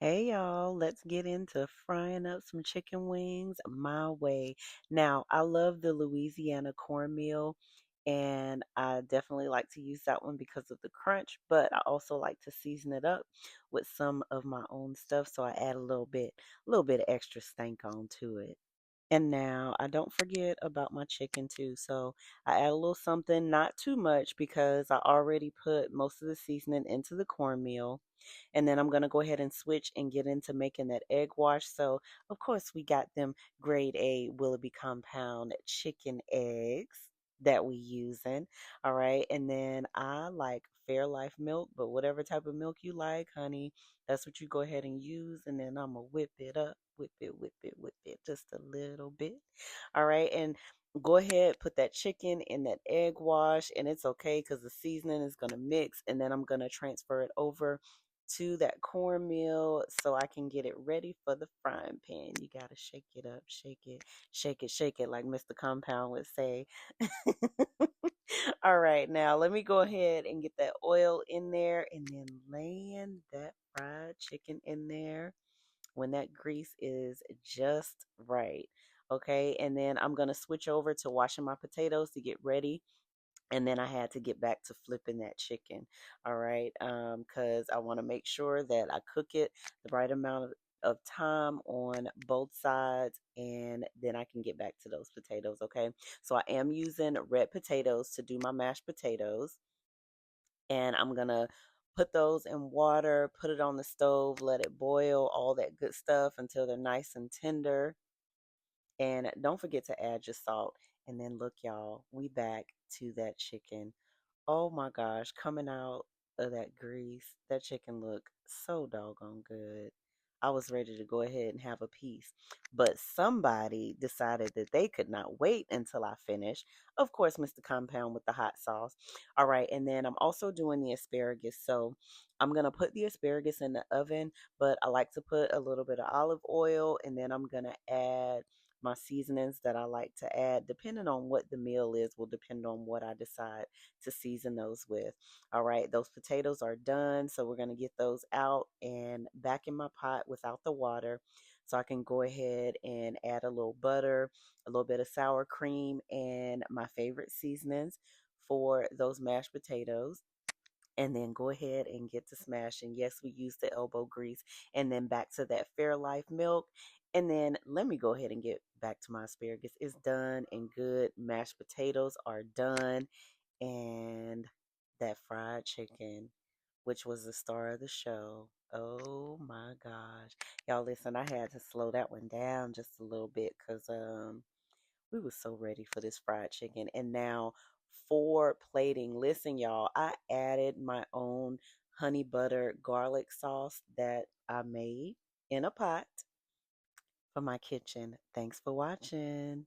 Hey y'all, let's get into frying up some chicken wings my way. Now, I love the Louisiana cornmeal, and I definitely like to use that one because of the crunch, but I also like to season it up with some of my own stuff, so I add a little bit of extra stank on to it. And now I don't forget about my chicken too. So I add a little something, not too much because I already put most of the seasoning into the cornmeal. And then I'm going to go ahead and switch and get into making that egg wash. So, of course, we got them grade A Willoughby compound chicken eggs that we using. All right. And then I like Fairlife milk, but whatever type of milk you like, honey, that's what you go ahead and use. And then I'm going to whip it up, whip it just a little bit. All right. And go ahead, put that chicken in that egg wash, and it's okay because the seasoning is going to mix. And then I'm going to transfer it over to that cornmeal so I can get it ready for the frying pan. You got to shake it up, shake it, like Mr. Compound would say. All right, now let me go ahead and get that oil in there and then laying that fried chicken in there when that grease is just right. Okay, and then I'm going to switch over to washing my potatoes to get ready, and then I had to get back to flipping that chicken. All right, because I want to make sure that I cook it the right amount of time on both sides, and then I can get back to those potatoes. Okay, so I am using red potatoes to do my mashed potatoes, and I'm gonna put those in water, put it on the stove, let it boil, all that good stuff until they're nice and tender. And don't forget to add your salt. And then look, y'all, we back to that chicken. Oh my gosh, coming out of that grease, that chicken looked so doggone good. I was ready to go ahead and have a piece. But somebody decided that they could not wait until I finished. Of course, Mr. Compound with the hot sauce. All right, and then I'm also doing the asparagus. So I'm going to put the asparagus in the oven, but I like to put a little bit of olive oil, and then I'm going to add my seasonings that I like to add. Depending on what the meal is, will depend on what I decide to season those with. All right, those potatoes are done. So we're going to get those out and back in my pot without the water. So I can go ahead and add a little butter, a little bit of sour cream, and my favorite seasonings for those mashed potatoes, and then go ahead and get to smashing. Yes, we use the elbow grease, and then back to that Fairlife milk. And then let me go ahead and get back to my asparagus. It's done and good. Mashed potatoes are done, and that fried chicken, which was the star of the show. Oh my gosh. Y'all listen, I had to slow that one down just a little bit because we were so ready for this fried chicken. And now for plating, listen, y'all, I added my own honey butter garlic sauce that I made in a pot for my kitchen. Thanks for watching.